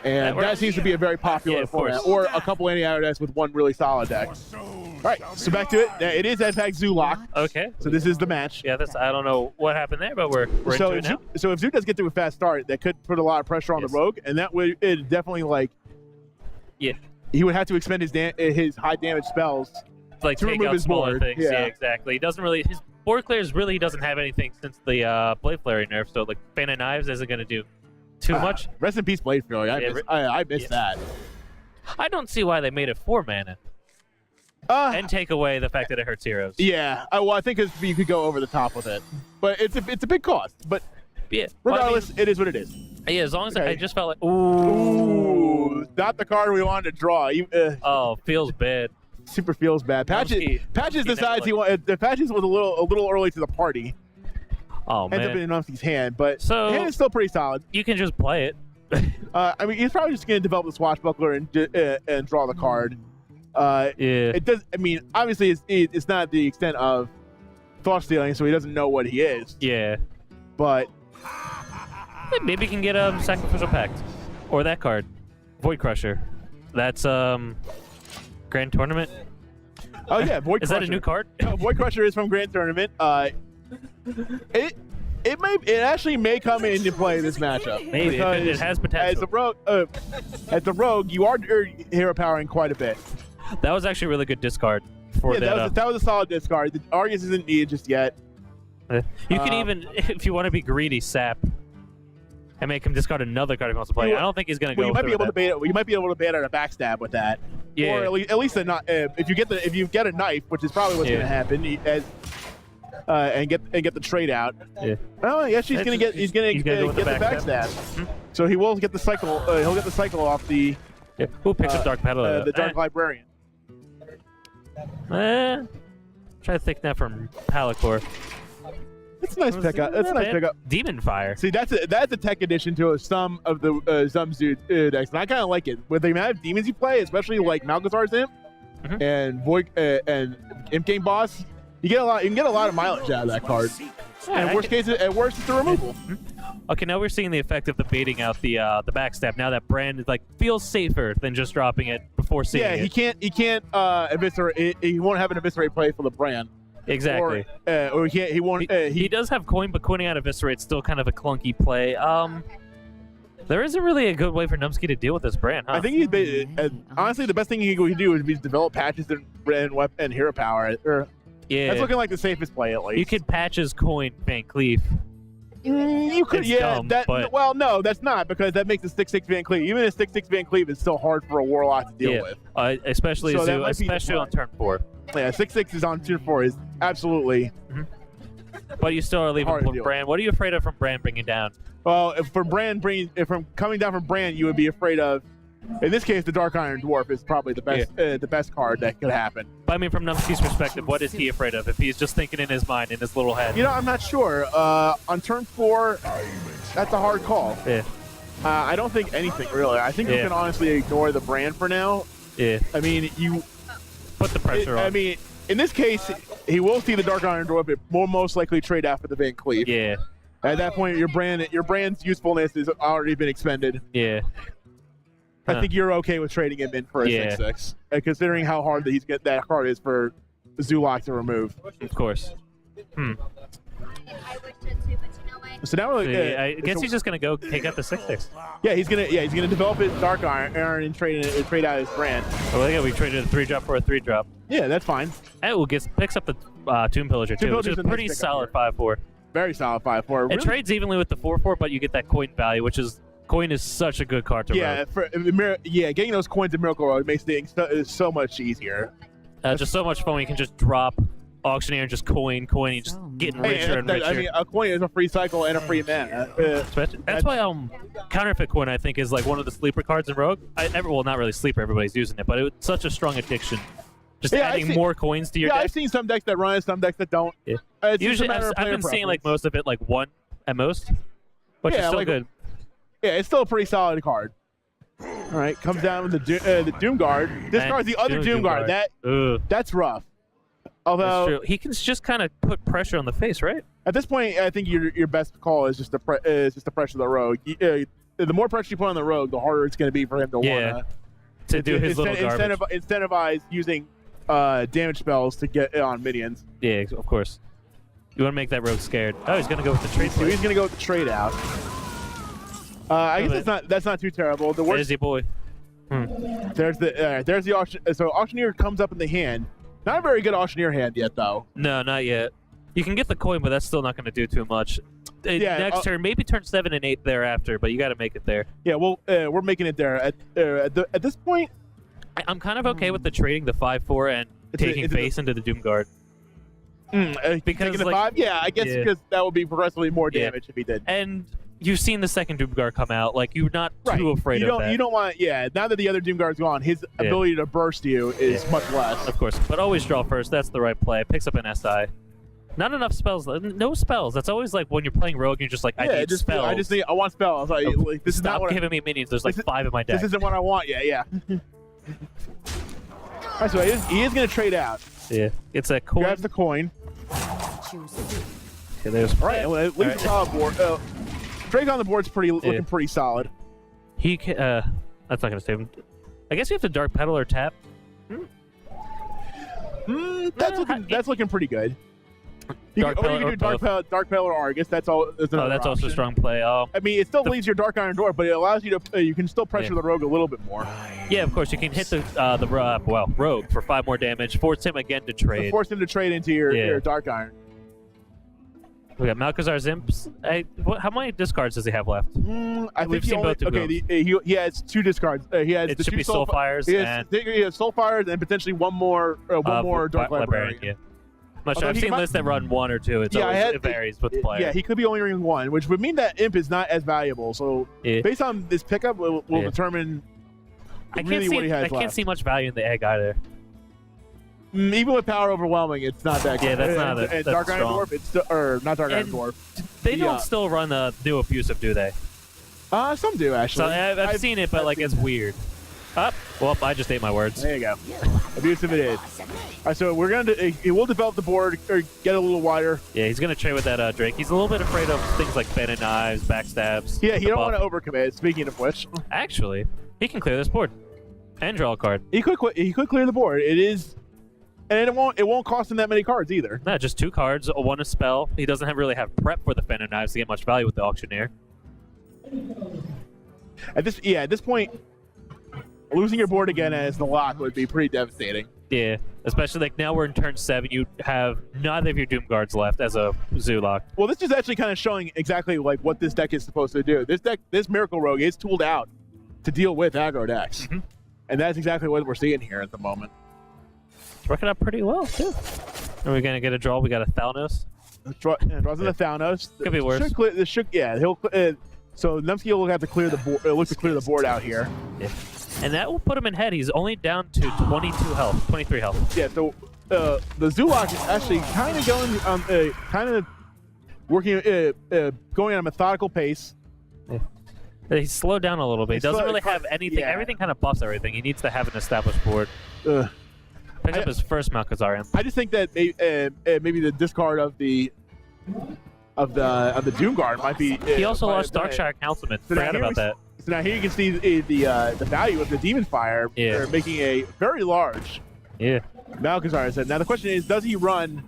And that seems to be a very popular format, or a couple anti-aggro decks with one really solid deck. All right, so back to it. It is in fact Zoolock. Okay. So this is the match. Yeah, I don't know what happened there, but we're into it now. So if Zoo does get to a fast start, that could put a lot of pressure on the Rogue, and that would definitely like. Yeah. He would have to expend his high damage spells like to take remove out his smaller board. things. Yeah, exactly. He doesn't really. His board clears really doesn't have anything since the Blade Flurry nerf. So like Fan of Knives isn't going to do too much. Rest in peace, Blade Flurry. I missed that. I don't see why they made it 4 mana. And take away the fact that it hurts heroes. Yeah, well, I think you could go over the top with it, but it's a big cost. But yeah, regardless, it is what it is. Yeah, as long as I just felt like ooh, not the card we wanted to draw. Oh, feels bad. Super feels bad. Patches decides he wants. The Patches was a little early to the party. Oh man, ends up in Numskee's hand, but so the hand is still pretty solid. You can just play it. I mean, he's probably just going to develop the Swashbuckler and draw the card. Yeah. It does. I mean, obviously, it's not the extent of thought stealing, so he doesn't know what he is. Yeah. But maybe he can get a Sacrificial Pact, or that card, Void Crusher. That's Grand Tournament. Oh yeah, Void Crusher. Is that a new card? No, Void Crusher is from Grand Tournament. It actually may come into play this matchup. Maybe it has potential. As the rogue, you are hero powering quite a bit. That was actually a really good discard for that. That was a solid discard. The Argus isn't needed just yet. You can even, if you want to be greedy, sap and make him discard another card he wants to play. I don't think he's going to go. You might be able to bait it. You might be able to bait out a backstab with that. Yeah. Or at least if you get a knife, which is probably what's going to happen. And get the trade out. Yeah. Oh, yeah, he's gonna get the backstab. Mm-hmm. So he will get the cycle. He'll get the cycle off the. Yeah. Who picks up Dark Peddler? The Dark Librarian. Try to think that from Pallicor. It's a nice pickup. It's a nice pickup. Demon Fire. See, that's a tech addition to some of the some Zoo decks, and I kind of like it. With the amount of demons you play, especially like Malgazar's Imp and Void and Imp Game Boss. You can get a lot of mileage out of that card. Yeah, and worst, it's a removal. Okay, now we're seeing the effect of the baiting out the backstab. Now that Brand is feels safer than just dropping it before seeing it. Yeah, he can't eviscerate. He won't have an eviscerate play for the Brand. Exactly. Or he can't. He won't. He does have coin, but coining out eviscerate's still kind of a clunky play. There isn't really a good way for Numskee to deal with this Brand, huh? I think honestly the best thing he can do is develop Patches and hero power. Yeah, that's looking like the safest play, at least. You could Patches coin Van Cleef. You could, well, no, that's not, because that makes a 6/6 Van Cleef. Even a 6/6 Van Cleef is still hard for a Warlock to deal with. Especially on turn 4. Yeah, 6/6 is on turn 4 is absolutely. But you still are leaving Brand. What are you afraid of from Brand bringing down? Well, if from coming down from Brand, you would be afraid of. In this case, the Dark Iron Dwarf is probably the best card that could happen. But I mean, from Numskee's perspective, what is he afraid of if he's just thinking in his mind, in his little head? I'm not sure. On turn 4, that's a hard call. Yeah. I don't think anything, really. I think you can honestly ignore the Brand for now. Yeah. I mean, you put the pressure on. I mean, in this case, he will see the Dark Iron Dwarf, but will most likely trade out for the Van Cleef. Yeah. At that point, your Brand's usefulness has already been expended. Yeah. I think you're okay with trading him in for a 6/6, considering how hard that card is for Zoolock to remove. Of course. So now we're I guess he's just gonna go take out the 6/6. Yeah, he's gonna develop his Dark Iron and trade out his Brand. Well, yeah, we traded a 3-drop for a 3-drop. Yeah, that's fine. And picks up the Tomb Pillager too, which is a pretty solid 5/4. Very solid 5/4. It trades evenly with the 4/4, but you get that coin value, which is. Coin is such a good card to roll. Getting those coins in Miracle Road makes things so much easier. Just so much fun. You can just drop Auctioneer and just coin, and just getting richer and richer. I mean, a coin is a free cycle and a free mana. That's why Counterfeit Coin, I think, is like one of the sleeper cards in Rogue. Well, not really sleeper. Everybody's using it, but it's such a strong addiction. Just adding more coins to your deck. I've seen some decks that run it, some decks that don't. Yeah. Usually, I've been seeing like most of it like 1 at most, which is still good. Yeah, it's still a pretty solid card. All right, comes down with the Doom Guard. This card's the other Doom Guard. That's rough. Although that's true. He can just kind of put pressure on the face, right? At this point, I think your best call is just to pressure the Rogue. the more pressure you put on the rogue, the harder it's going to be for him to want to do his little garbage. Incentivize using damage spells to get on minions. Yeah, of course. You want to make that rogue scared. Oh, he's going to go with the trade. So he's going to go with the trade out. I guess that's not too terrible. The worst. There's your boy. There's the auction. So auctioneer comes up in the hand. Not a very good auctioneer hand yet, though. No, not yet. You can get the coin, but that's still not going to do too much. Next turn, maybe turn 7 and 8 thereafter, but you got to make it there. Yeah, well, we're making it there. At this point, I'm kind of okay with the trading the 5/4 and taking face into the Doomguard. Because taking the 5, yeah, I guess because that would be progressively more damage if he did. And you've seen the second Doomguard come out. Like, you're not too afraid of that. You don't want, now that the other Doomguard's gone, his ability to burst you is much less. Of course, but always draw first. That's the right play. Picks up an SI. Not enough spells. No spells. That's always like when you're playing rogue, you're just like, I need spells. I want spells. Like, this is not what giving me minions. There's like 5 in my deck. This isn't what I want. Yeah. All right, so he is going to trade out. Yeah, it's a coin. Grabs the coin. Okay, there's. All right, well, at least it's on the board. Drake on the board's looking pretty solid. He can. That's not going to save him. I guess you have to Dark Petal or tap. That's looking pretty good. Dark Petal, or you can do Dark Petal or Argus. That's all. That's also a strong play. I mean, it still leaves your Dark Iron Door, but it allows you to. You can still pressure the rogue a little bit more. Yeah, of course. You can hit the rogue for 5 more damage. Force him again to trade. Force him to trade into your Dark Iron. We got Malchezaar's Imps. How many discards does he have left? I think he has 2 discards. He has it the should 2 be Soulfires. He has Soulfires and potentially one more Dark Librarian. Yeah. I've seen lists that run 1 or 2. It varies with the player. Yeah, he could be only running 1, which would mean that Imp is not as valuable. So based on this pickup, we'll determine what he has left. I can't see much value in the egg either. Even with Power Overwhelming, it's not that good. Yeah, that's not that's Dark Iron strong. Dwarf, it's still, or not Dark Iron Dwarf. They don't still run the new Abusive, do they? Some do, actually. So I've seen it, but like it's weird. Well, I just ate my words. There you go. Abusive it is. All right, so we're going to... He will develop the board or get a little wider. Yeah, he's going to trade with that Drake. He's a little bit afraid of things like bending knives, backstabs. Yeah, he don't want to overcommit, speaking of which. Actually, he can clear this board. And draw a card. He could clear the board. It is... And it won't cost him that many cards either. No, just 2 cards, 1 a spell. He doesn't really have prep for the bending knives to get much value with the Auctioneer. At this point... Losing your board again as the lock would be pretty devastating. Yeah, especially like now we're in turn 7. You have none of your Doom Guards left as a Zoo lock. Well, this is actually kind of showing exactly like what this deck is supposed to do. This Miracle Rogue is tooled out to deal with aggro decks, and that's exactly what we're seeing here at the moment. It's working out pretty well too. Are we gonna get a draw? We got a Thalnos. Draws in the Thalnos. Could be worse. So Numskee will have to clear the board. Look to clear the board out here. Yeah. And that will put him in head. He's only down to 23 health. Yeah, so the Zulok is actually kind of going, working, going at a methodical pace. Yeah. He's slowed down a little bit. He doesn't really have anything. Yeah. Everything kind of buffs everything. He needs to have an established board. Picks up his first Malchezaar. I just think that maybe the discard of the Doomguard might be. He also lost Darkshire Councilman. Forgot about that. So now here you can see the value of the Demon Fire. They're making a very large Malchezaar set. Now the question is, does he run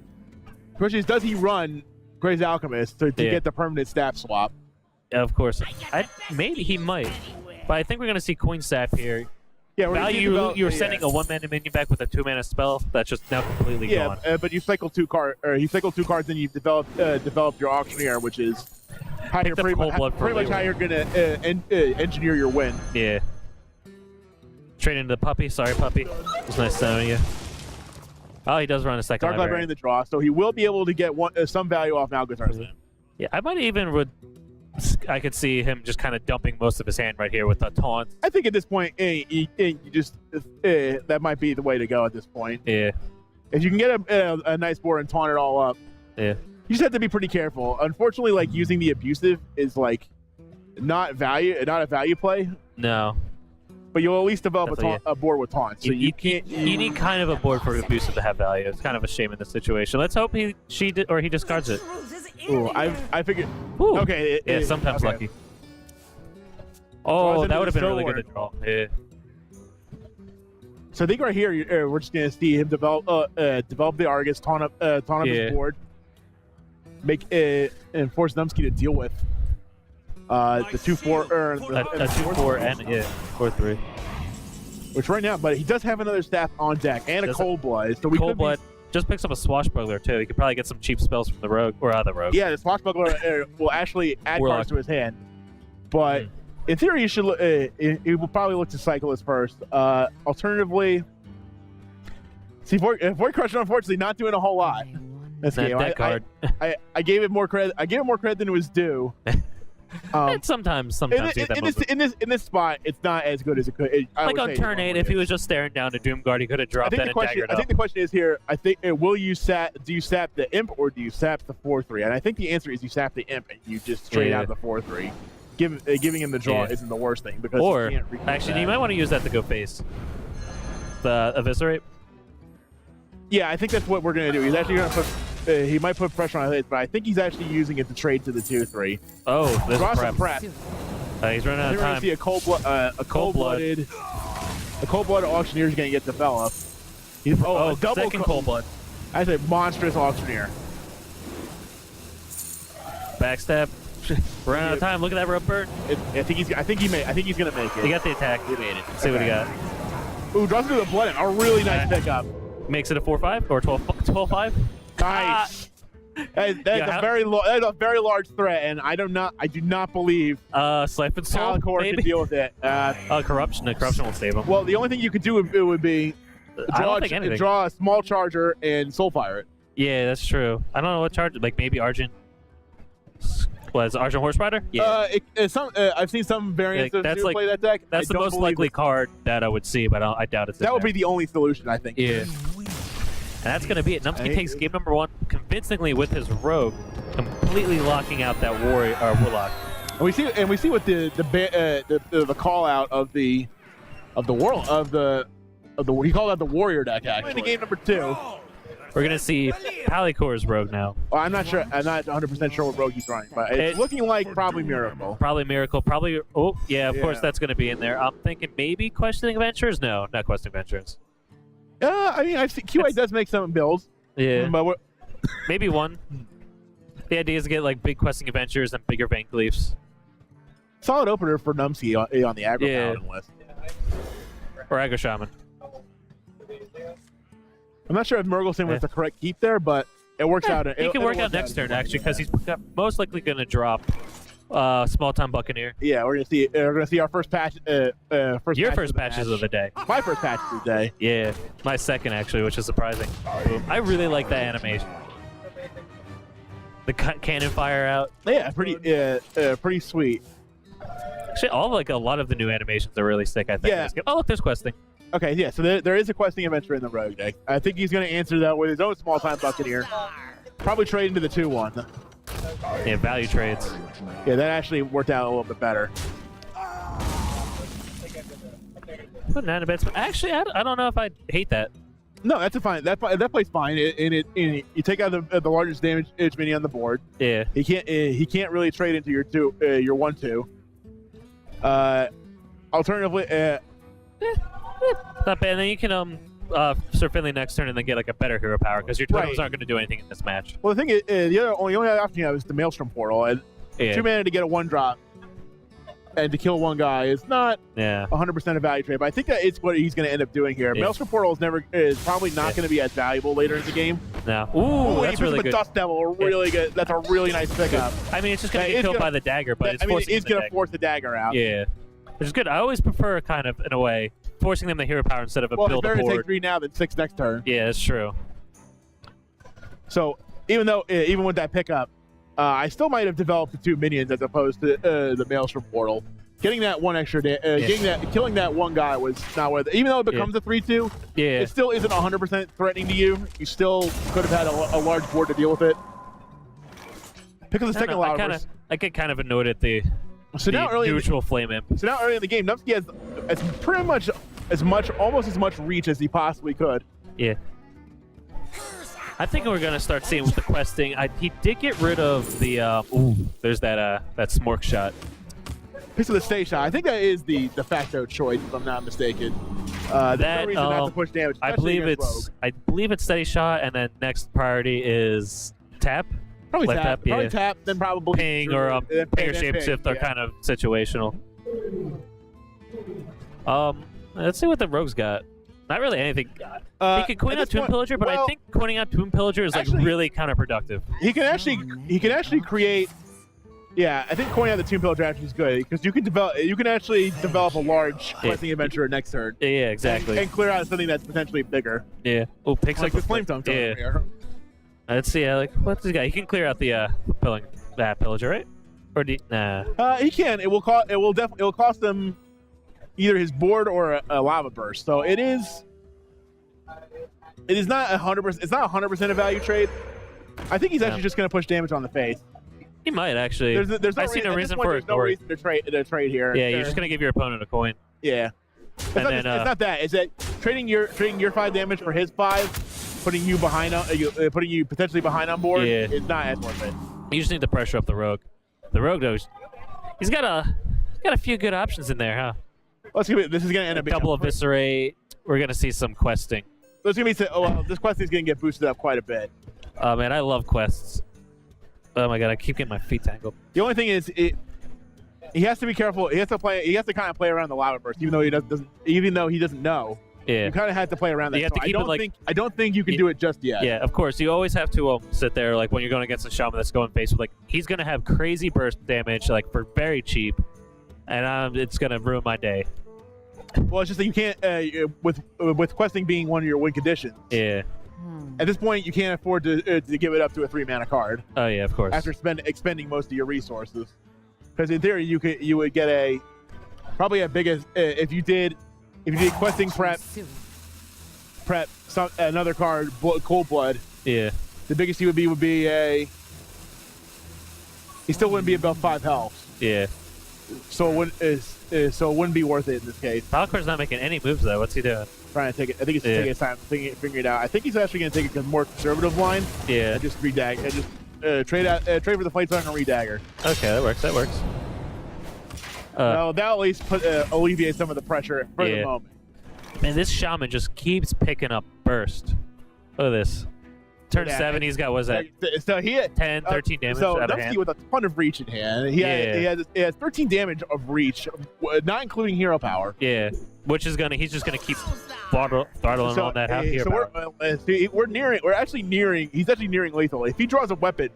Gray's Alchemist to get the permanent stat swap? Yeah, of course. Maybe he might. But I think we're going to see Coin Sap here. Yeah, you're sending a 1-mana minion back with a 2-mana spell. That's just now completely gone. But you cycle 2 cards, and you develop your Auctioneer, which is pretty much how you're gonna engineer your win. Yeah. Trade into the puppy. Sorry, puppy. It was nice knowing you. Oh, he does run a second Dark Librarian in the draw, so he will be able to get some value off Malchezaar. Yeah, I might even I could see him just kind of dumping most of his hand right here with a taunt. I think at this point, that might be the way to go at this point. Yeah. If you can get a nice board and taunt it all up. Yeah. You just have to be pretty careful. Unfortunately, like using the Abusive is like not a value play. No. But you'll at least develop a board with taunts. So you need kind of a board for Abusive to have value. It's kind of a shame in this situation. Let's hope he discards it. Ooh, I figured. Ooh. Okay. Sometimes lucky. Oh, that would have been really good to draw. Yeah. So I think right here we're just gonna see him develop the Argus, taunt up his board, and force Numskee to deal with the 2/4 or a 2/4 and 4/3. Which right now, but he does have another staff on deck and a Cold Blood. So Cold Blood just picks up a Swashbuckler too. He could probably get some cheap spells from the Rogue or out of the Rogue. Yeah, the Swashbuckler will actually add cards to his hand, but. In theory, you should. He will probably look to Cyclist first. Alternatively, see, Void Crusher, unfortunately, not doing a whole lot. This game. Card. I gave it more credit. I gave it more credit than it was due. Sometimes in this spot, it's not as good as it could. Like on turn 8, if he was just staring down to Doomguard, he could have dropped that and daggered up. I think the question is here. I think do you sap the Imp or do you sap the 4/3? And I think the answer is you sap the Imp and you just straight out the 4/3. Giving him the draw isn't the worst thing because you can't actually you might want to use that to go face the Eviscerate. Yeah, I think that's what we're gonna do. He's actually gonna put he might put pressure on it, but I think he's actually using it to trade to the 2/3. Oh, there's a prep. He's running out of time. We're gonna see a cold-blooded auctioneer is gonna get developed. A double second cold blood. I said monstrous auctioneer. Backstab. We're out of time. Look at that rope burn. I think he's gonna make it. He got the attack. He made it. Let's see what he got. Ooh, draws into the blood. A really nice pickup. Makes it a 4/5 or 12/5. Nice. That's a very large threat, and I do not believe Siphon Soul Pallicor can deal with it. Corruption. The corruption will save him. Well, the only thing you could do would be draw a small charger and Soulfire it. Yeah, that's true. I don't know what charger. Like maybe Argent. What is it, Argent Horse Rider? Yeah. I've seen some variants of play that deck. That's the most likely card that I would see, but I doubt it's. That would be the only solution, I think. Yeah. And that's going to be it. Numskee takes game number 1 convincingly with his Rogue, completely locking out that Warlock. And we see what the call out of the he called out the Warrior deck actually. In game number 2. We're going to see Pallicor's Rogue now. Well, I'm not sure. I'm not 100% sure what Rogue he's running, but it's looking like probably Miracle. Probably Miracle. Probably. Oh, yeah. Of course, that's going to be in there. I'm thinking maybe Questing Adventures. No, not Questing Adventures. I mean, I see QA does make some builds. Yeah. But maybe one. The idea is to get like big Questing Adventures and bigger Van Cleefs. Solid opener for Numskee on the aggro paladin list. Or Aggro Shaman. I'm not sure if Murgleson was the correct keep there, but it works out. He can work out next turn actually, because he's most likely going to drop Small Time Buccaneer. Yeah, we're gonna see our first patch. Your first patches of the day. My first patch of the day. Yeah, my second actually, which is surprising. I really like that animation. The cannon fire out. Yeah, pretty sweet. Actually, a lot of the new animations are really sick. I think. Yeah. Oh look, there's questing. Okay, yeah, so there is a questing adventure in the Rogue deck. I think he's going to answer that with his own small-time Buccaneer. Probably trade into the 2/1. Yeah, value trades. Yeah, that actually worked out a little bit better. Actually, I don't know if I hate that. No, that's a fine. That plays fine. You take out the largest damage minion on the board. Yeah. He can't really trade into your 1/2. Alternatively, not bad. And then you can Sir Finley next turn and then get like a better hero power because your totems aren't going to do anything in this match. Well, the thing is, the only other option you have is the Maelstrom Portal, and 2 mana to get a 1-drop and to kill one guy is not 100% a value trade. But I think that it's what he's going to end up doing here. Maelstrom Portal is probably not going to be as valuable later in the game. No. Ooh, that's really good. Dust Devil, really good. That's a really nice pickup. I mean, it's just going to get killed by the dagger, but it's going to force the dagger out. Yeah. Which is good. I always prefer, kind of, in a way, forcing them to hero power instead of a build a board. Well, it's better to take 3 now than 6 next turn. Yeah, that's true. So, even with that pickup, I still might have developed the 2 minions as opposed to the Maelstrom Portal. Getting that one extra, killing that one guy was not worth it. Even though it becomes a 3/2, it still isn't 100% threatening to you. You still could have had a large board to deal with it. Pick up the second Loudverse. I get kind of annoyed at the neutral flame imp. So now early in the game, Numskee has pretty much almost as much reach as he possibly could. Yeah. I think we're gonna start seeing with the questing. He did get rid of the. There's that Smork shot. picks up the Steady Shot. I think that is the de facto choice, if I'm not mistaken. There's no reason not to push damage. I believe it's Steady Shot, and then next priority is tap. Probably left tap. Probably tap. Then probably ping or ping or shapeshift are kind of situational. Let's see what the rogue's got. Not really anything. He could coin out Tomb Pillager, but I think coining out Tomb Pillager is like really counterproductive. He can actually create. Yeah, I think coining out the Tomb Pillager actually is good because you can actually develop a large questing adventure next turn. Yeah, exactly. And clear out something that's potentially bigger. Yeah. Oh, picks like up the Flame Tongue. Yeah. Let's see. Like, what's this guy? He can clear out the Pillager, right? Or nah. He can. It will cost him either his board or a lava burst. So it is not 100%. It's not 100% a value trade. I think he's actually just going to push damage on the face. He might actually. I see no reason for it. There's no reason to trade here. Yeah, you're just going to give your opponent a coin. Yeah. It's not that. It's that trading your 5 damage for his 5, putting you potentially behind on board. Yeah. It's not as worth it. You just need to pressure up the rogue. The rogue knows. He's got a few good options in there, huh? This is going to end up a couple of Eviscerate. We're going to see some questing. This questing is going to get boosted up quite a bit. Oh man, I love quests. Oh my god, I keep getting my feet tangled. The only thing is, he has to be careful. He has to kind of play around the lava burst, even though he doesn't know. Yeah. You kind of have to play around that. I don't think you can do it just yet. Yeah, of course. You always have to sit there, like when you're going against a shaman that's going face with, like he's going to have crazy burst damage, like for very cheap, and it's going to ruin my day. Well, it's just that you can't with questing being one of your win conditions. Yeah. At this point, you can't afford to give it up to a 3-mana card. Oh yeah, of course. After expending most of your resources, because in theory you would get probably a biggest if you did questing prep another card Cold Blood. Yeah. The biggest he would be he still wouldn't be above 5 health. Yeah. So it wouldn't be worth it in this case. Pallicor's not making any moves though. What's he doing? Trying to take it. I think he's taking his time figuring it out. I think he's actually going to take a more conservative line. Yeah. And just redagger. And just trade for the Flame Tongue and redagger. Okay, that works. That works. Well, that'll at least alleviate some of the pressure for the moment. Man, this shaman just keeps picking up burst. Look at this. Turn 7, he's got, what is that? So he had 10, 13 damage out of hand. Numskee with a ton of reach in hand. He has 13 damage of reach, not including hero power. Yeah, he's just gonna keep throttling on that hero power. We're actually nearing. He's actually nearing lethal. If he draws a weapon.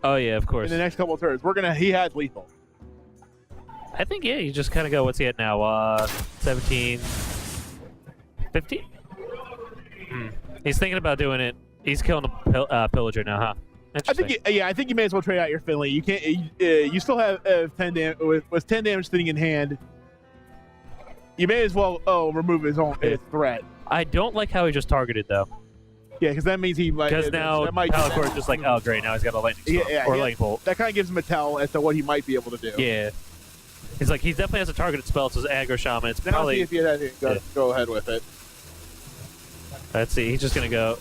Oh yeah, of course. In the next couple of turns, he has lethal. I think you just kind of go. What's he at now? 17, 15. He's thinking about doing it. He's killing a pillager now, huh? I think you may as well trade out your Finley. You can't. You still have 10 damage with 10 damage sitting in hand. You may as well remove his threat. I don't like how he just targeted though. Yeah, because that means he might. Because now Pallicor is just like, oh great, now he's got a lightning storm or lightning bolt. That kind of gives him a tell as to what he might be able to do. Yeah. He's like, he definitely has a targeted spell. It's his aggro shaman. It's probably. Now see if he go ahead with it. Let's see. He's just gonna go.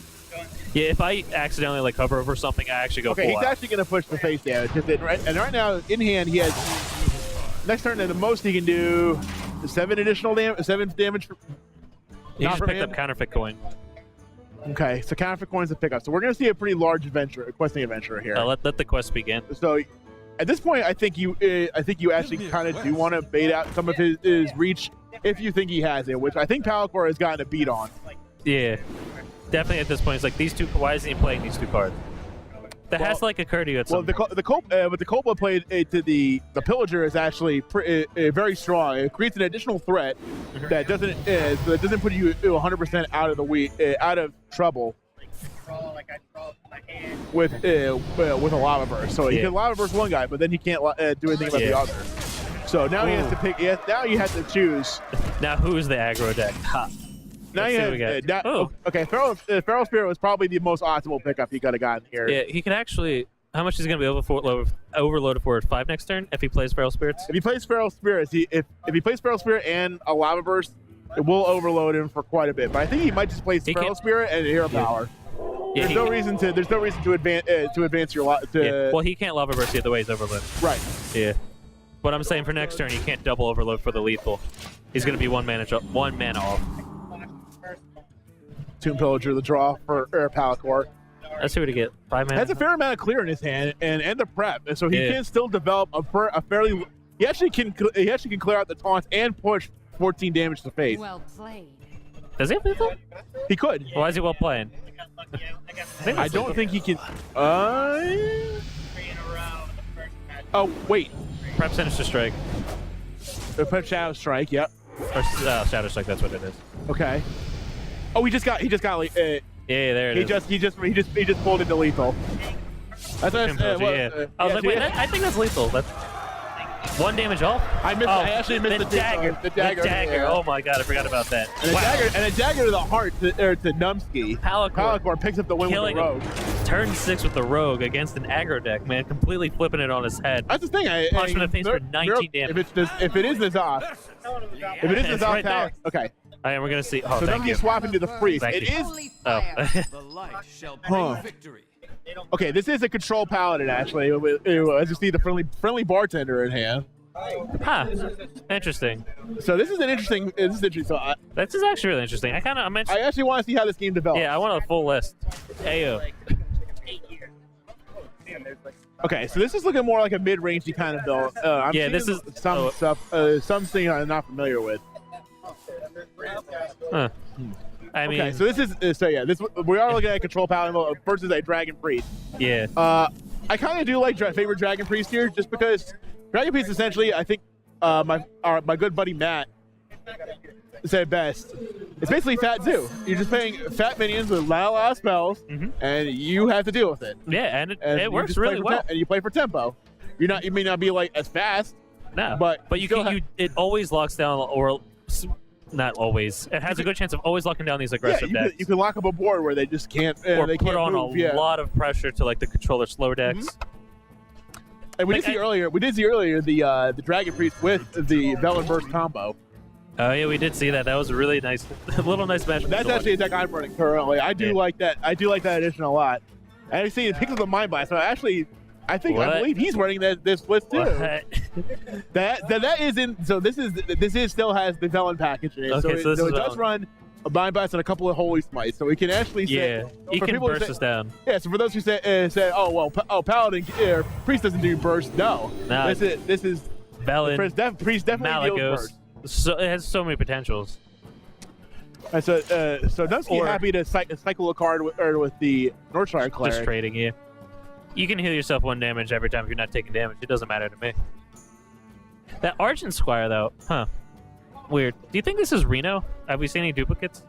Yeah, if I accidentally like hover over something, I actually go. Okay, he's actually gonna push the face damage. And right now in hand he has next turn, and the most he can do is 7 damage. He just picked up counterfeit coin. Okay, so counterfeit coins to pick up. So we're gonna see a pretty large questing adventure here. Let the quest begin. So at this point, I think you actually kind of do want to bait out some of his reach if you think he has it, which I think Pallicor has gotten a beat on. Yeah, definitely at this point, it's like these two. Why isn't he playing these two cards? That has to like occur to you at some point. But the Cold played to the Pillager is actually very strong. It creates an additional threat that doesn't put you 100% out of trouble. With a lava burst, so you can lava burst one guy, but then you can't do anything about the other. So now he has to pick. Now you have to choose. Now who's the aggro deck? Ha. Now you have, okay. Feral Spirit was probably the most optimal pickup he could have gotten here. Yeah, he can actually. How much is he going to be overloaded for 5 next turn if he plays Feral Spirits? If he plays Feral Spirits, if he plays Feral Spirit and a lava burst, it will overload him for quite a bit. But I think he might just play Feral Spirit and hero power. Yeah, there's no reason to advance your Well, he can't lava burst the other way. He's overloaded. Right. Yeah. But I'm saying for next turn, you can't double overload for the lethal. He's going to be one mana off. Tomb Pillager, the draw for Pallicor. Let's see what he get. 5 mana. Has a fair amount of clear in his hand and the prep, so he can still develop a fairly. He actually can clear out the taunts and push 14 damage to face. Well played. Does he have lethal? He could. Why is he well playing? I don't think he can. Oh wait. Prep Sinister Strike. Prep Shadow Strike. Yep. Or Shadow Strike. That's what it is. Okay. Oh, he just got. Yeah, there it is. He just pulled into lethal. That's I was like, wait, I think that's lethal. That's 1 damage off. I actually missed the dagger. The dagger. Yeah. Oh my god, I forgot about that. And a dagger to the heart to Numskee. Pallicor picks up the win with the rogue. Turn 6 with the rogue against an aggro deck, man, completely flipping it on his head. That's the thing. Punch him in the face for 19 damage. If it is this off, right okay. Alright, we're gonna see. Oh, so Numskee swapping to the freeze. Thank it you. is. Oh. The light shall bring victory. Okay, this is a control paladin actually. As you see, the friendly bartender in hand. Huh. Interesting. So this is interesting. So this is actually really interesting. I actually want to see how this game develops. Yeah, I want a full list. Ayo. Okay, so this is looking more like a mid-rangey kind of build. Yeah, this is something I'm not familiar with. Huh. I mean, okay, so this is we are looking at control paladin versus a dragon priest. Yeah. I kind of do like favorite dragon priest here, just because dragon priest essentially, I think my good buddy Matt said best. It's basically Fat Zoo. You're just playing fat minions with a lot of spells, and you have to deal with it. Yeah, and it works really well. And you play for tempo. You may not be like as fast. No, but it always locks down, or not always. It has a good chance of always locking down these aggressive decks. You can lock up a board where they just can't. Or they put can't on move. a lot of pressure to like the controller slow decks. And we did see earlier the Dragon Priest with the Velen Burst combo. Oh yeah, we did see that. That was a really nice, little nice match. That's actually a deck I'm running currently. I do like that. I do like that addition a lot. And I see it picks up the Mind Blast. So I believe he's running this list too. that isn't. So this still has the Velen package in it. Okay, so it does run a Mind Blast and a couple of Holy Smites. So we can actually say, he can burst us down. Yeah. So for those who say Paladin Priest doesn't do burst. No. This is Velen. Priest definitely deals burst. So it has so many potentials. And so Numskee happy to cycle a card with the Northshire Cleric. Just trading, yeah. You can heal yourself 1 damage every time if you're not taking damage. It doesn't matter to me. That Argent Squire, though, huh? Weird. Do you think this is Reno? Have we seen any duplicates?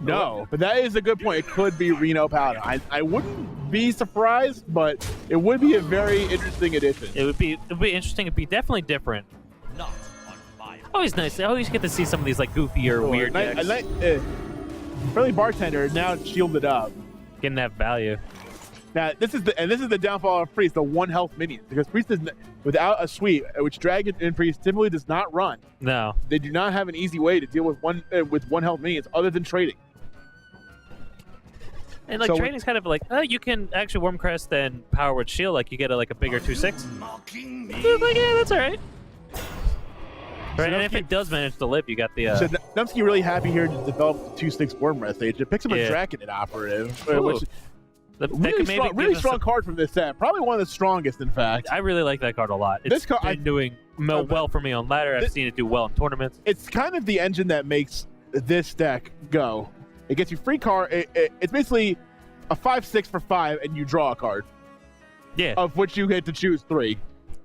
No, but that is a good point. It could be Reno Paladin. I wouldn't be surprised, but it would be a very interesting addition. It would be interesting. It'd be definitely different. Not on fire. Always nice. I always get to see some of these like goofier, weird decks. Friendly bartender now shielded up. Getting that value. Now this is the downfall of Priest, the 1 health minions, because Priest is without a sweep, which Dragon and Priest typically does not run. No, they do not have an easy way to deal with one health minions other than trading. And like trading is kind of like, you can actually Worm Crest and Power Word Shield, like you get a bigger 2/6. Like, yeah, that's all right. Right, and if it does manage to live, you got the. So Numskee really happy here to develop the 2/6 Worm Rest Age. It picks up a Dragon Operative, which. Really strong card from this set. Probably one of the strongest, in fact. I really like that card a lot. It's been doing well for me on ladder. I've seen it do well in tournaments. It's kind of the engine that makes this deck go. It gets you free card. It's basically a 5/6 for 5, and you draw a card. Yeah. Of which you get to choose 3.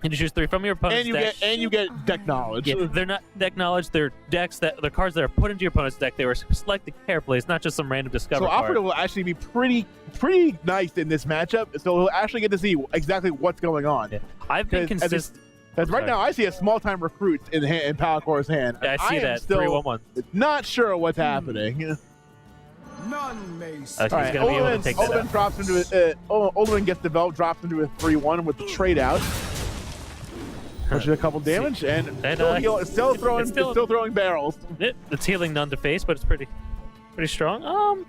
And you choose 3 from your opponent's deck. And you get deck knowledge. Yeah, they're not deck knowledge. They're decks they're cards that are put into your opponent's deck. They were selected carefully. It's not just some random discover card. Operative will actually be pretty nice in this matchup. So we'll actually get to see exactly what's going on. Yeah. I've been consistent. Because right now I see a small-time recruit in Pallicor's hand. Yeah, I see that. Still 3/1/1. Not sure what's happening. None may he's gonna be able to take that out. Drops into Oldman gets developed, drops into a 3/1 with the trade out. Pushes a couple damage and still throwing barrels. It's healing none to face, but it's pretty strong.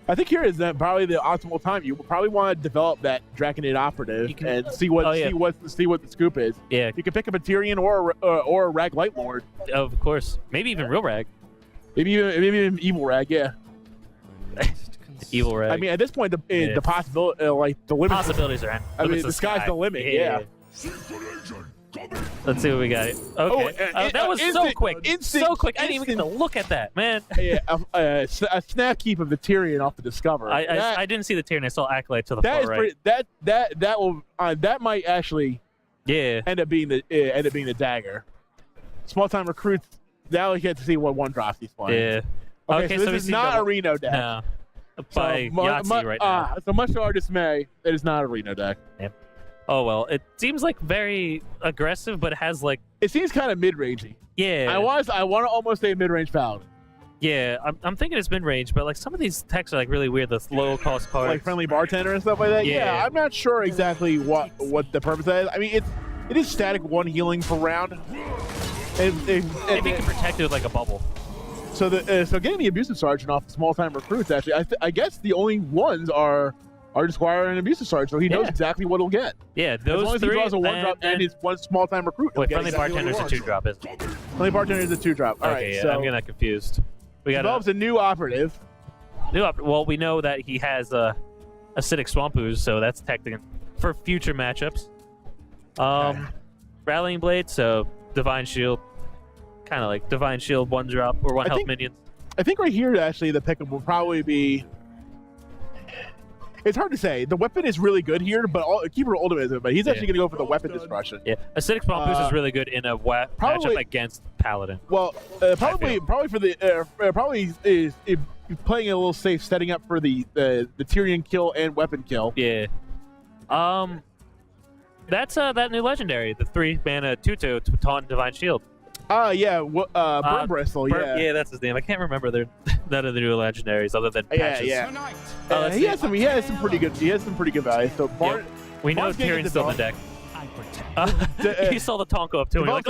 I think here is that probably the optimal time. You probably want to develop that Draconid Operative and see what see what the scoop is. Yeah. You can pick up a Tyrion or a Rag Light Lord. Of course. Maybe even real Rag. Maybe even Evil Rag. Yeah. Evil Rag. I mean, at this point, the possibility, like the limit. Possibilities are. I mean, the sky's the limit. Yeah. Let's see what we got. Okay. That was so quick. So quick. I didn't even get to look at that, man. Yeah, a snap keep of the Tyrion off the Discover. I didn't see the Tyrion. I saw Acolyte to the far right. That might actually end up being the dagger. Small time recruits. Now we get to see what one drops he's playing. Yeah. Okay, so this is not a Reno deck. No. By Yahtzee right now. So much to our dismay, it is not a Reno deck. Yeah. Oh well, it seems like very aggressive, but it has like. It seems kind of mid-rangey. Yeah. I want to almost say mid-range Paladin. Yeah, I'm thinking it's mid-range, but like some of these techs are like really weird. The low-cost cards, like Friendly Bartender and stuff like that. Yeah, I'm not sure exactly what the purpose is. I mean, it is static 1 healing per round. Maybe you can protect it with like a bubble. So getting the Abusive Sergeant off the small-time recruits, actually, I guess the only ones are Squire and Abusive Sergeant, so he knows exactly what he'll get. Yeah, those as long as three. He draws a 1-drop and his one small-time recruit. Wait, Friendly Bartender's a 2-drop, isn't it? Friendly Bartender is a 2-drop. All right, so I'm getting that confused. We got develops a new operative. Well, we know that he has acidic swamp ooze, so that's technically for future matchups. Rallying Blade, so Divine Shield, kind of like Divine Shield 1-drop or 1 health minions. I think right here, actually, the pickup will probably be. It's hard to say. The weapon is really good here, but Keeper Ultimate, but he's actually going to go for the weapon destruction. Yeah, acidic swamp ooze is really good in a matchup against Paladin. Well, probably for the probably is playing it a little safe, setting up for the Tyrion kill and weapon kill. Yeah. That's that new legendary, the 3-mana 2/2 to taunt Divine Shield. Burn Bristle. Yeah, that's his name. I can't remember none of the new legendaries other than patches. He has some pretty good. He has some pretty good value. So we know Tyrion's still in the deck. He saw the Tonko up too. Like,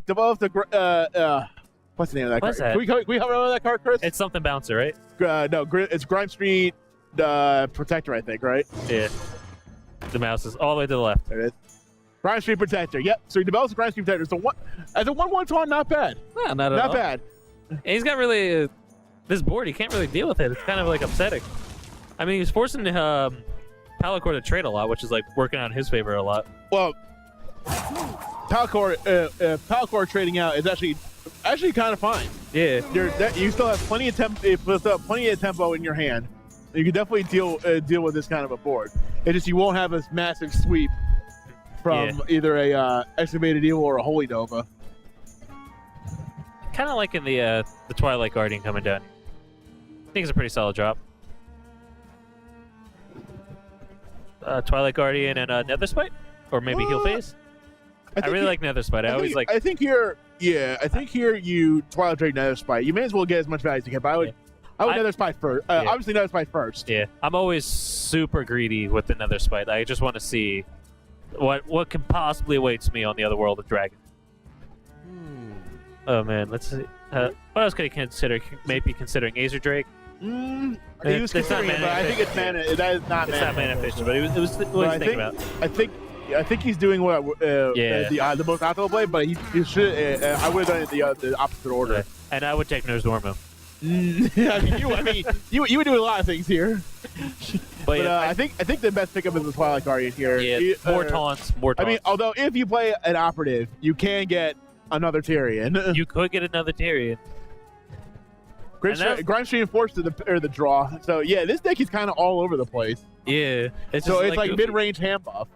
developed a. What's the name of that card? Can we remember that card, Chris? It's something bouncer, right? No, it's Grime Street Protector, I think, right? Yeah. The mouse is all the way to the left. There it is. Grime Street Protector. Yep. So he develops a Grime Street Protector. So as a 1/1 taunt, not bad. No, not at all. Not bad. And he's got really this board. He can't really deal with it. It's kind of like upsetting. I mean, he's forcing Pallicor to trade a lot, which is like working out in his favor a lot. Well, Pallicor trading out is actually kind of fine. Yeah. You still have plenty of tempo in your hand. You can definitely deal with this kind of a board. It's just you won't have a massive sweep from either a Excavated Evil or a Holy Nova. Kind of like in the Twilight Guardian coming down. I think it's a pretty solid drop. Twilight Guardian and Netherspite? Or maybe Heal Phase? I really like Netherspite. I think here you Twilight Drake Netherspite. You may as well get as much value as you can, but I would Netherspite first. Obviously Netherspite first. Yeah. I'm always super greedy with the Netherspite. I just want to see what can possibly awaits me on the other world of Dragon. Oh man, let's see. What else could I consider? Maybe considering Azer Drake. He was considering it, but I think it's mana. That is not mana. It's not mana efficient, but it was what he's thinking about. I think he's doing what the most optimal play, but he should. I would have done it the opposite order. Okay. And I would take Nozdormu. I mean, you would do a lot of things here. But I think the best pickup is the Twilight Guardian here. Yeah, more taunts. I mean, although if you play an operative, you can get another Tyrion. You could get another Tyrion. Grime Street forced the draw. So yeah, this deck is kind of all over the place. Yeah, it's like mid-range hand buff,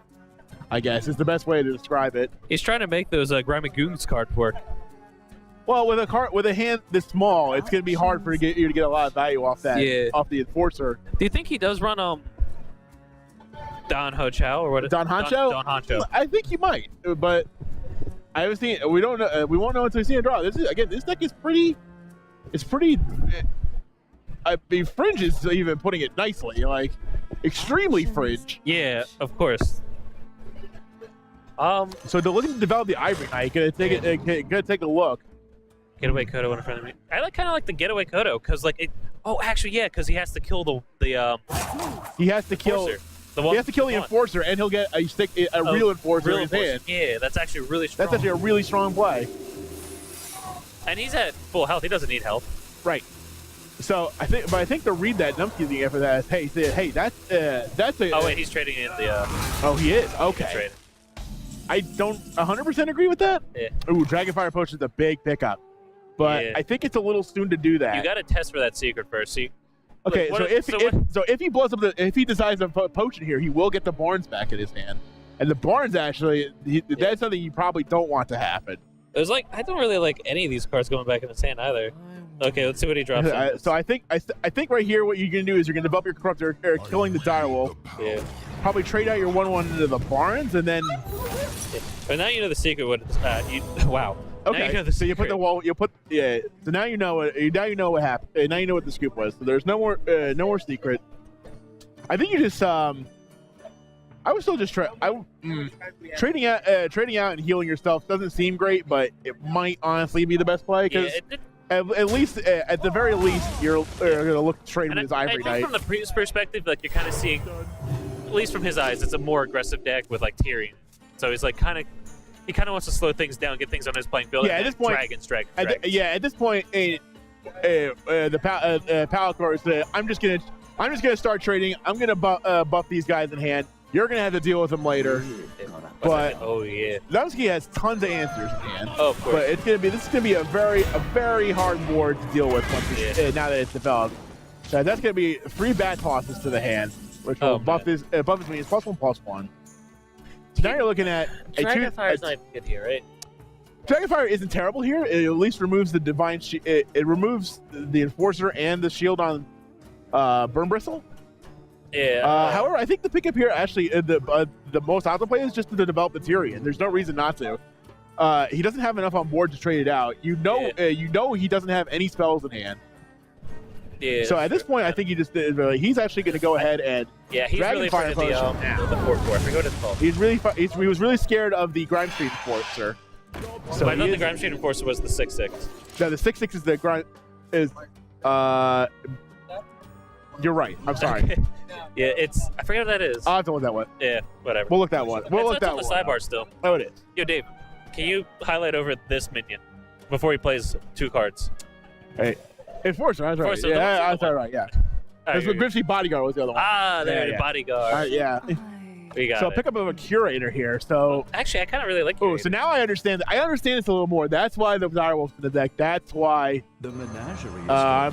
I guess is the best way to describe it. He's trying to make those Grimy Goons cards work. Well, with a hand this small, it's going to be hard for you to get a lot of value off that, off the Enforcer. Do you think he does run Don Ho Chow or what? Don Honcho? Don Honcho. I think he might, but I haven't seen. We don't know. We won't know until we see a draw. This deck is pretty. It's pretty. I mean, Fringe is even putting it nicely, like extremely Fringe. Yeah, of course. So they're looking to develop the Ivory Knight. Gonna take a look. Getaway Kodo in front of me. I kind of like the Getaway Kodo because like Oh, actually, yeah, because he has to kill the He has to kill. Enforcer. The one, He has to kill the enforcer, and he'll get a real enforcer in his hand. Yeah, that's actually really strong. That's actually a really strong play. And he's at full health. He doesn't need health. Right. So I think the read that Numskee being for that is, hey, that's a. Oh wait, he's trading in the. Oh, he is. He's Okay. trading. I don't 100% agree with that. Yeah. Ooh, Dragonfire Poach is a big pickup, but Yeah. I think it's a little soon to do that. You got to test for that secret first. See. Okay, What- so if he blows up if he decides to poach in here, he will get the Barnes back in his hand, and the Barnes actually that's something you probably don't want to happen. It was like I don't really like any of these cards going back in his hand either. Okay, let's see what he drops. So I think right here what you're gonna do is you're gonna develop your Corruptor, or killing the Direwolf. Yeah. Probably trade out your 1/1 into the Barnes, and then But now you know the secret. What? Wow. okay. Now you know the so you put secret. the wall. You put yeah. So now you know what happened. Now you know what the scoop was. So there's no more secret. I think you just I would still just try. Trading out and healing yourself doesn't seem great, but it might honestly be the best play because at least at the very least you're gonna look to trade with his Ivory I think Knight. from the previous perspective, like you're kind of seeing, at least from his eyes, it's a more aggressive deck with like Tyrion. So he's like he kind of wants to slow things down, get things on his playing field. Yeah, and at this point, dragons. At this point, the Pallicor is I'm just gonna start trading. I'm gonna buff these guys in hand. You're gonna have to deal with them later. But oh yeah, Numskee has tons of answers in hand. oh, of course. But this is gonna be a very hard board to deal with once now that it's developed. So that's gonna be 3 bat tosses to the hand, which will buff this means +1/+1. So now you're looking at Dragonfire's not even good here, right? Dragonfire isn't terrible here. It at least removes the divine. It removes the enforcer and the shield on Burn Bristle. Yeah. However, I think the pickup here actually the most optimal play is just to develop the Tyrion. There's no reason not to. He doesn't have enough on board to trade it out. You know he doesn't have any spells in hand. Yeah. So at this point, I think he's actually going to go ahead and he's really afraid of the 4/4. I forget what it's called. he was really scared of the Grime Street Enforcer. So I thought the Grime Street Enforcer was the 6/6. No, the 6/6 is the Grime is. You're right. I'm sorry. Okay. Yeah, I forget what that is. I'll have to look that one. Yeah, whatever. We'll look that one. It's on the sidebar still. Oh, it is. Yo, Dave, can you highlight over this minion before he plays 2 cards? Hey, Enforcer. That's right. Enforcer, Yeah, that's right. Yeah. Alright, Because Grimsby Bodyguard was the other one. there, Yeah. Bodyguard. Yeah. We got So it. pick up of a Curator here. So. Actually, I kind of really like Oh, so now I understand. I understand this a little more. That's why the Direwolf's in the deck. That's why. The menagerie is I'm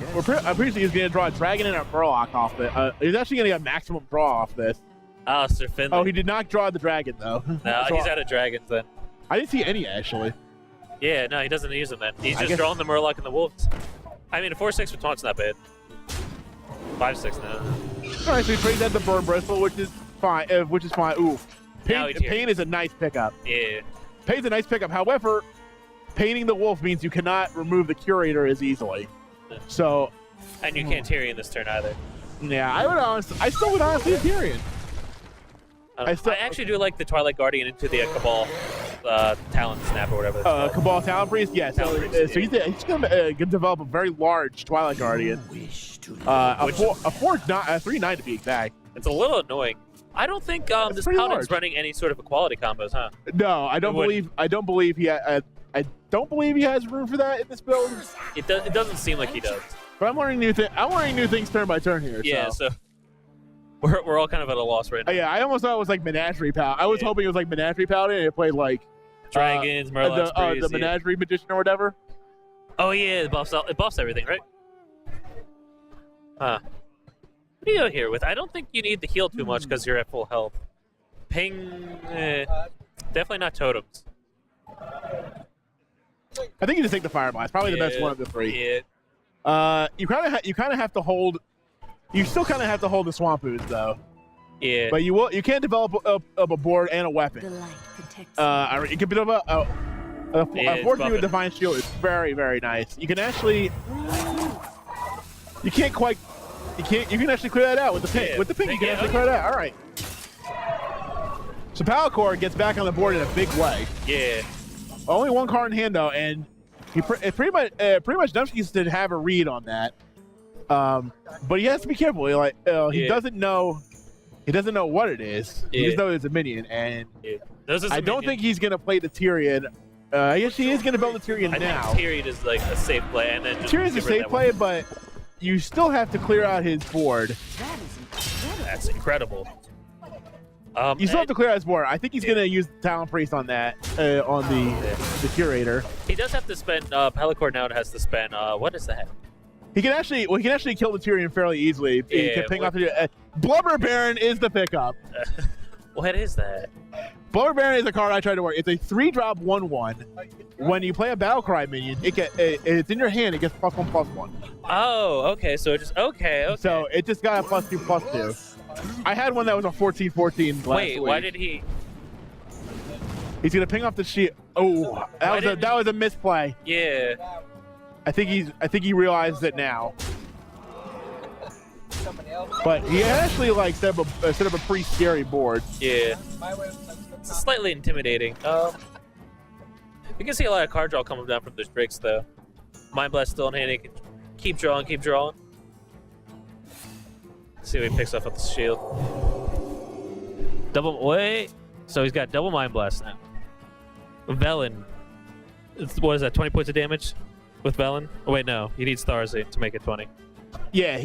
pretty sure he's going to draw a Dragon and a Murloc off it. He's actually going to get maximum draw off this. Oh, Sir Finley. Oh, he did not draw the Dragon though. No, So he's out of dragons then. I didn't see any actually. Yeah, no, he doesn't use them then. He's I just guess- drawing the Murloc and the Wolves. I mean, a 4/6 with Taunt's not bad. 5/6 now. All right, so he trades out the Burn Bristle, which is fine. Ooh, Now he's here. Pain is a nice pickup. Yeah. Pain's a nice pickup. However, painting the wolf means you cannot remove the Curator as easily. So, And you can't Tyrion this turn either. yeah, I still would honestly Tyrion. I actually do like the Twilight Guardian into the Cabal Talon Snap or whatever. That's called. Cabal Talon Priest, yes. Talon Priest, So he's going to develop a very large Twilight Guardian. A 3/9 to be exact. It's a little annoying. I don't think this pretty Paladin's large. running any sort of equality combos, huh? No, I don't believe he. I don't believe he has room for that in this build. It doesn't seem like he does. But I'm learning new things turn by turn here. Yeah, So. so we're all kind of at a loss right now. Yeah, I almost thought it was like Menagerie Paladin. I was hoping it was like Menagerie Paladin and it played like Dragons, Murlocs, the Menagerie Magician or whatever. Oh yeah, it buffs everything, right? Huh. What do you go here with? I don't think you need to heal too much because you're at full health. Ping, definitely not totems. I think you just take the Fire Blast. Probably the best one of the 3. Yeah. You kind of have to hold. You still kind of have to hold the Swamp Ooze though. Yeah. But you can't develop a board and a weapon. The light protects You can develop a it's Fortitude with buffing. Divine Shield is very nice. You can actually. You can't quite. You can actually clear that out with the ping. Yeah. With the ping, you can Yeah, actually okay. clear that. All right. So Pallicor gets back on the board in a big way. Yeah. Only 1 card in hand though, and pretty much Numskee did have a read on that. But he has to be careful. He doesn't know. He doesn't know what it is. He just knows it's a minion, and I don't think he's gonna play the Tyrion. I guess he is gonna build the Tyrion now. I think Tyrion is like a safe play, and then just Tyrion's a safe play, but you still have to clear out his board. That is incredible. That's incredible. You still have to clear out his board. I think he's gonna use the Talon Priest on that, on the Curator. He does have to spend. Pallicor now has to spend. What is that? He can actually kill the Tyrion fairly easily. He can ping off the Blubber Baron is the pickup. What is that? Blubber Baron is a card I tried to work. It's a 3-drop 1/1. When you play a Battlecry minion, it's in your hand. It gets +1/+1. Oh, okay. So it just okay. So it just got a +2/+2. I had one that was a 14/14 last Wait, week. why did he? He's gonna ping off the shield. Oh, that was a misplay. Yeah. I think he realized it now. But he actually like set up a pretty scary board. Yeah. It's slightly intimidating. You can see a lot of card draw coming down from those Drakes though. Mind Blast still in hand. He can keep drawing, keep drawing. Let's see what he picks up with the shield. Wait. So he's got double Mind Blast now. Velen. What is that? 20 points of damage with Velen? Oh wait, no. You need Starzine to make it 20. Yeah,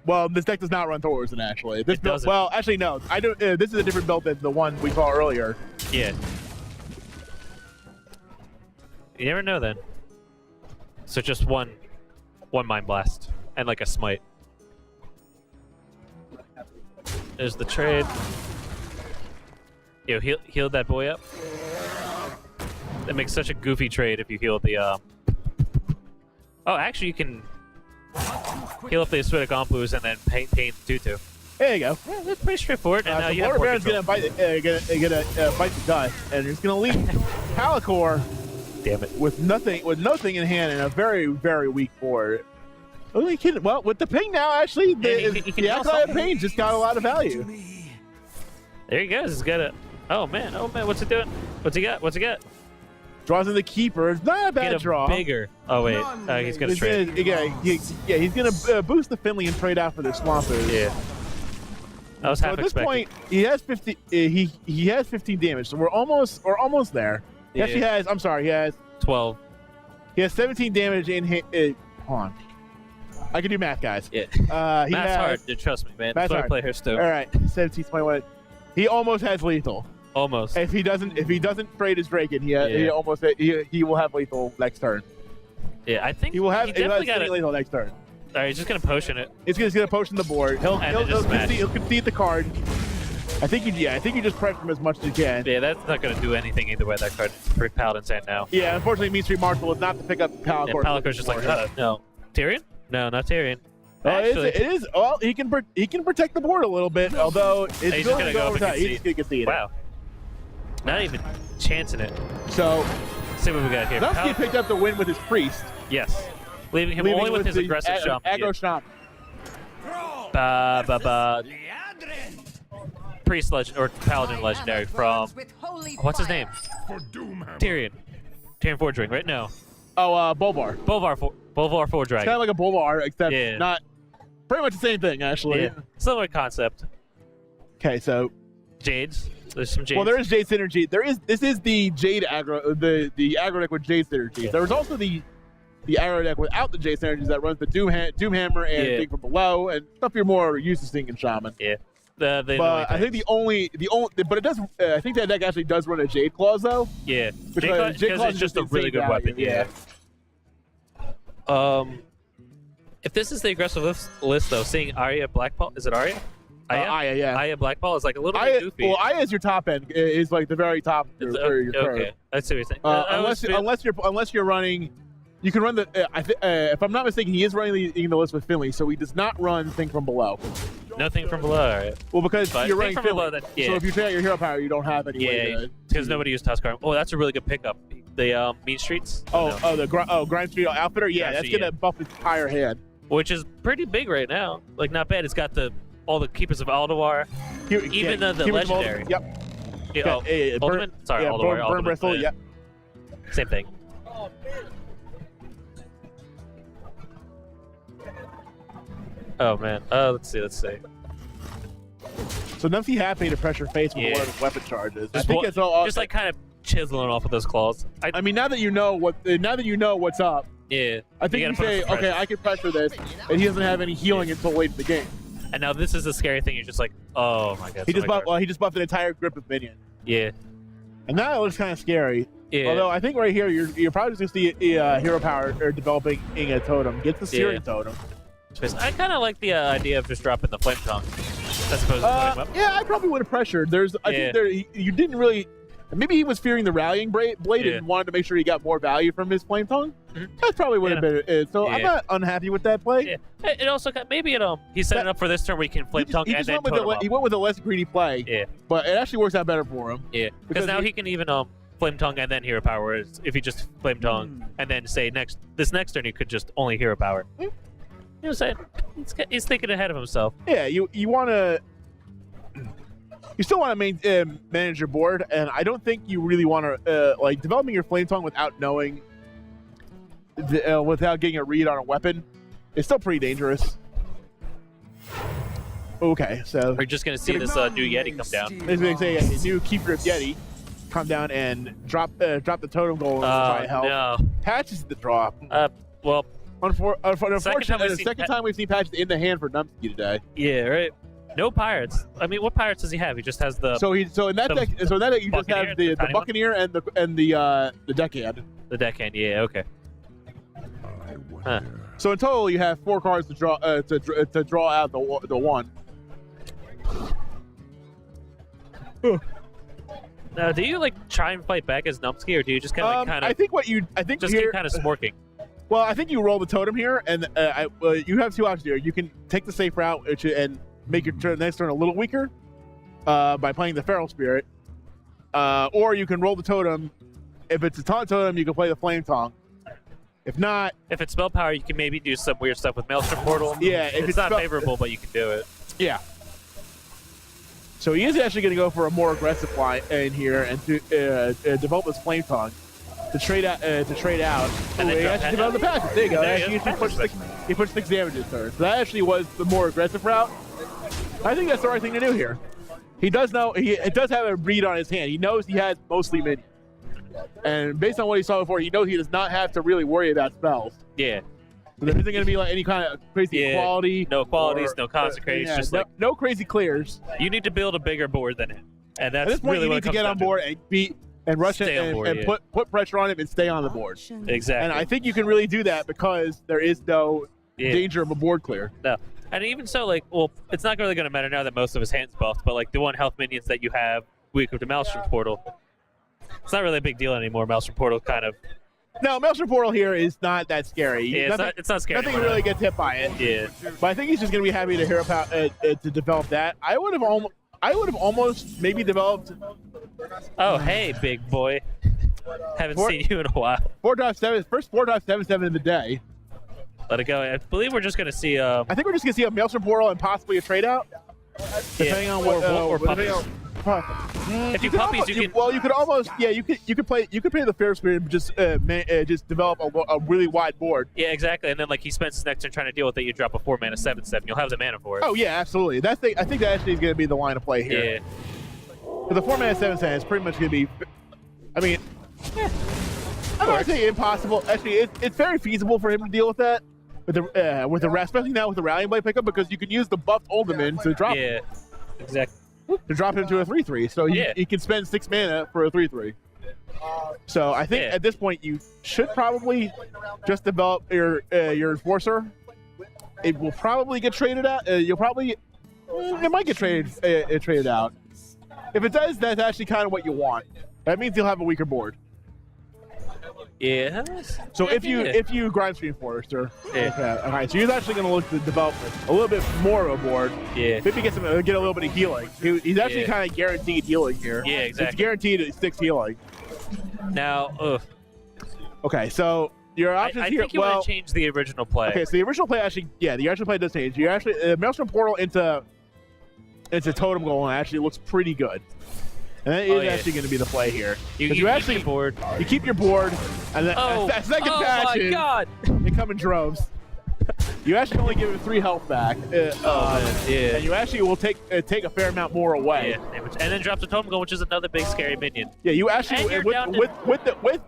well, this deck does not run Thorzen actually. This It build, doesn't. well, actually no. I don't. This is a different build than the one we saw earlier. Yeah. You never know then. So just one Mind Blast and like a Smite. There's the trade. Yo, heal that boy up. That makes such a goofy trade if you heal the Oh, actually you can heal up the Acidic Omplus and then paint Tutu. There you go. Yeah, that's pretty straightforward. And now So you have Blubber more Baron's control. gonna bite the dust, and he's gonna leave Pallicor Damn it. with nothing in hand and a very, very weak board. Only kidding. Well, with the ping now, actually, he can the outside of pain just got a lot of value. There he goes. He's got a. Oh man. What's it doing? What's he got? Draws in the keeper. It's not a bad Get a draw. bigger. Oh wait. He's gonna trade. He's gonna boost the Finley and trade out for the Swampu. Yeah. I was So half at this expecting. point, he has 50. He has 15 damage. So we're almost there. He Yeah. actually has. I'm sorry. He has 12. 17 damage in his. Hold on. I can do math, guys. Yeah. He Math's has, hard. Dude, trust me, man. Math's That's why I hard. play Hearthstone. All right, 17, 21. He almost has lethal. Almost. If he doesn't trade his Draken, he will have lethal next turn. Yeah, I think He will have definitely got it. lethal next turn. All right, he's just gonna potion it. He's gonna potion the board. He'll concede the card. I think you just prep him as much as you can. Yeah, that's not gonna do anything either way. That card for Paladin's hand now. Yeah, unfortunately, Mean Street Marshal is not to pick up Pallicor. Yeah, Pallicor's just like, no. Tyrion? No, not Tyrion. It is. Well, he can protect the board a little bit, although it's He's just going gonna to go go up over and time. He's concede. just going to concede. Wow. Not even chancing it. So, Let's see what we got here. Numskee picked up the win with his priest. Yes. Leaving him only with his the aggressive shaman. aggro shaman. Priest or Paladin legendary from what's his name? Tyrion. Tyrion Fordring, right? No. Oh, Bolvar. Bolvar Ford Dragon. Kind of like a Bolvar, except Yeah. not. Pretty much the same thing, actually. Yeah. Similar concept. Okay, so. Jades. There's some Jades. Well, there is Jade synergy. This is the Jade aggro, the aggro deck with Jade synergy. Yeah. There was also the aggro deck without the Jade synergies that runs the Doomhammer and Thing from Below and stuff you're more used to seeing in Shaman. Yeah. But I think but it does. I think that deck actually does run a Jade Claws though. Yeah. Because Jade Claws is just a really good weapon. Yeah. If this is the aggressive list though, seeing Arya Blackpaw, is it Arya? Aya, yeah. Aya Blackpaw is like a little bit goofy. Well, Aya is your top end. Is like the very top. Your okay, that's what you're saying. Unless you're running, you can run the. If I'm not mistaken, he is running the list with Finley, so he does not run Thing from Below. Nothing from below. All right. Well, because But you're Thing running from Finley, below, yeah. so if you take out your hero power, you don't have any. Yeah, because nobody used Tuskar. Oh, that's a really good pickup. The Mean Streets. Grind Street Outfitter. Yeah, Gotcha, that's gonna buff his entire hand. Which is pretty big right now. Like not bad. It's got all the Keepers of Alduar. Even the legendary. Yep. Yeah, Ultimate? Sorry, Alduar. Burn Ultimate. Bristle. Yeah. Yep. Same thing. Oh man. Let's see. So Numskee happy to pressure face with Yeah. one of his weapon charges. I Just, think it's all. just like kind of chiseling off with those claws. I mean, now that you know what's up, Yeah. I think you gotta put say, him through okay, pressure. I can pressure this, and he doesn't have any healing until late in the game. And now this is the scary thing. You're just like, oh my god. He just buffed an entire grip of minions, Yeah. and now it looks kind of scary. Yeah. Although I think right here you're probably just gonna see hero power or developing a totem. Get the Searing totem. I kind of like the idea of just dropping the flame tongue. As opposed to putting him up. Yeah, I probably would have pressured. I think you didn't really. Maybe he was fearing the rallying blade and wanted to make sure he got more value from his flame tongue. That probably would have been it. So I'm not unhappy with that play. Yeah. It also maybe he's setting up for this turn where he can flame tongue and then totem up. He went with a less greedy play. Yeah. But it actually works out better for him. Yeah. Because now he can even flame tongue and then hero power. Whereas if he just flame tongue and then say this next turn he could just only hero power. You know what I'm saying? He's thinking ahead of himself. Yeah. You want to. You still want to manage your board, and I don't think you really want to like developing your flame tongue without knowing, without getting a read on a weapon. It's still pretty dangerous. Okay, so We're just gonna see this new Yeti come down. I was going to say a new Keep Grip Yeti come down and drop the totem goal and try to help. No. Patches the draw. Well. Unfortunately, the second time we've seen Patches in the hand for Numskee today. Yeah. Right. No pirates. I mean, what pirates does he have? He just has the. So in that deck you just have the Buccaneer and the Deckhand. The Deckhand. Yeah. Okay. Huh. So in total, you have 4 cards to draw to draw out the one. Now, do you like try and fight back as Numskee, or do you just kind of? I think just keep kind of smorking. Well, I think you roll the totem here, and you have 2 options here. You can take the safe route and make your next turn a little weaker by playing the Feral Spirit, or you can roll the totem. If it's a taunt totem, you can play the Flame Tongue. If not, if it's spell power, you can maybe do some weird stuff with Maelstrom Portal. Yeah, if it's not favorable, but you can do it. Yeah. So he is actually going to go for a more aggressive line in here and to develop his Flame Tongue to trade out. And then he actually developed the passive. There you go. He pushed 6 damage this turn. So that actually was the more aggressive route. I think that's the right thing to do here. He does know it does have a read on his hand. He knows he has mostly minions. And based on what he saw before, he knows he does not have to really worry about spells. Yeah. So there isn't going to be like any kind of crazy equality. No qualities, no consecrates. Yeah, just no crazy clears. You need to build a bigger board than him. And that's at this point, really you need to get on board and beat and rush it and put pressure on him and stay on the board. Exactly. And I think you can really do that because there is no danger of a board clear. No. And even so, like, well, it's not really going to matter now that most of his hand's buffed, but like the 1 health minions that you have weak with the Maelstrom Portal, it's not really a big deal anymore. Maelstrom Portal kind of. No, Maelstrom Portal here is not that scary. Yeah, it's not scary. Nothing really gets hit by it. Yeah. But I think he's just going to be happy to hero power to develop that. I would have almost maybe developed. Oh, hey, big boy. Haven't seen you in a while. 4.7, first 4.77 of the day. Let it go. I believe we're just going to see. I think we're just going to see a Maelstrom Portal and possibly a trade out. Depending on what. Or puppies. If you puppies, you can. Well, you could almost. Yeah, you could play the Feral Spirit and just develop a really wide board. Yeah, exactly. And then like he spends his next turn trying to deal with it, you drop a 4-mana 7/7. You'll have the mana for it. Oh yeah, absolutely. I think that actually is going to be the line of play here. Yeah. But the 4-mana 7/7 is pretty much going to be. I mean, I'm not saying impossible. Actually, it's very feasible for him to deal with that. With the especially now with the Rallying Blade pickup, because you can use the buffed Uldaman to drop him. Exactly. To drop him to a 3/3, so he can spend 6 mana for a 3/3. So I think at this point you should probably just develop your Enforcer. It will probably get traded out. It might get traded out. If it does, that's actually kind of what you want. That means you'll have a weaker board. Yeah. So if you grind stream Enforcer, okay, so he's actually going to look to develop a little bit more of a board. Yeah. Maybe get a little bit of healing. He's actually kind of guaranteed healing here. Yeah, exactly. It's guaranteed 6 healing. Now, okay, so your options I here. think you want to change the original play. Okay, so the original play actually, the original play does change. You actually Maelstrom Portal into Totem Golem actually looks pretty good. And that is actually going to be the play here. You actually keep your board. You keep your board, and then second patch, my God! they come in droves. You actually only give him 3 health back. Yeah. And you actually will take a fair amount more away. Yeah, and then drops the totem gun, which is another big scary minion. Yeah, you actually with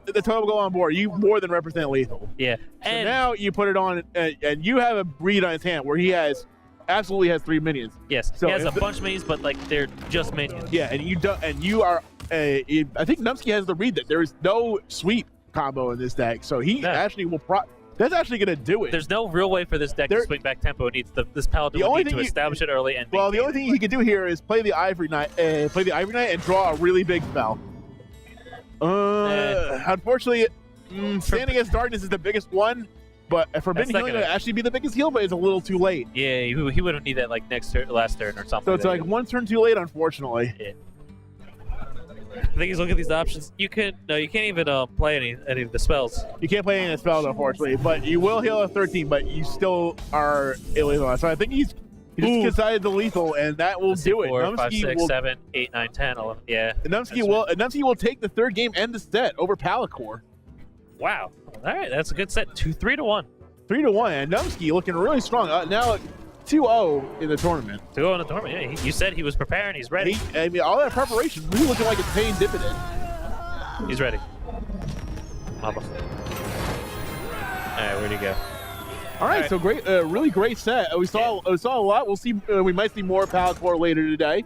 the totem go on board, you more than represent lethal. Yeah, So and now you put it on, and you have a breed on his hand where he absolutely has 3 minions. yes, So he has a if bunch of minions, but like they're just minions. Yeah, and you are. I think Numskee has the read that there is no sweep combo in this deck, so he actually will. That's actually going to do it. There's no real way for this deck to swing back tempo. It needs this Paladin The only need to thing establish it early and Well, the only thing he can do here is play the Ivory Knight, and draw a really big spell. Unfortunately, Stand Against Darkness is the biggest one, but Forbidden Healing would actually be the biggest heal, but it's a little too late. Yeah, he wouldn't need that like last turn or something. So it's like 1 turn too late, unfortunately. Yeah. I think he's looking at these options. You can't even play any of the spells. You can't play any of the spells, unfortunately, but you will heal at 13, but you still are illegal. So I think he just decided the lethal, and that will do it. 4, 5, Numskee 6, will, 7, 8, 9, 10, 11. Yeah. Numskee will take the 3rd game and the set over Pallicor. Wow. All right, that's a good set. 3-1. 3-1, and Numskee looking really strong. Now 2-0 in the tournament. 2-0 in the tournament. Yeah, you said he was preparing. He's ready. I mean, all that preparation really looking like it's paying dividend. He's ready. Mama. All right, where'd he go? All right, so great, really great set. We saw a lot. We'll see. We might see more Pallicor later today.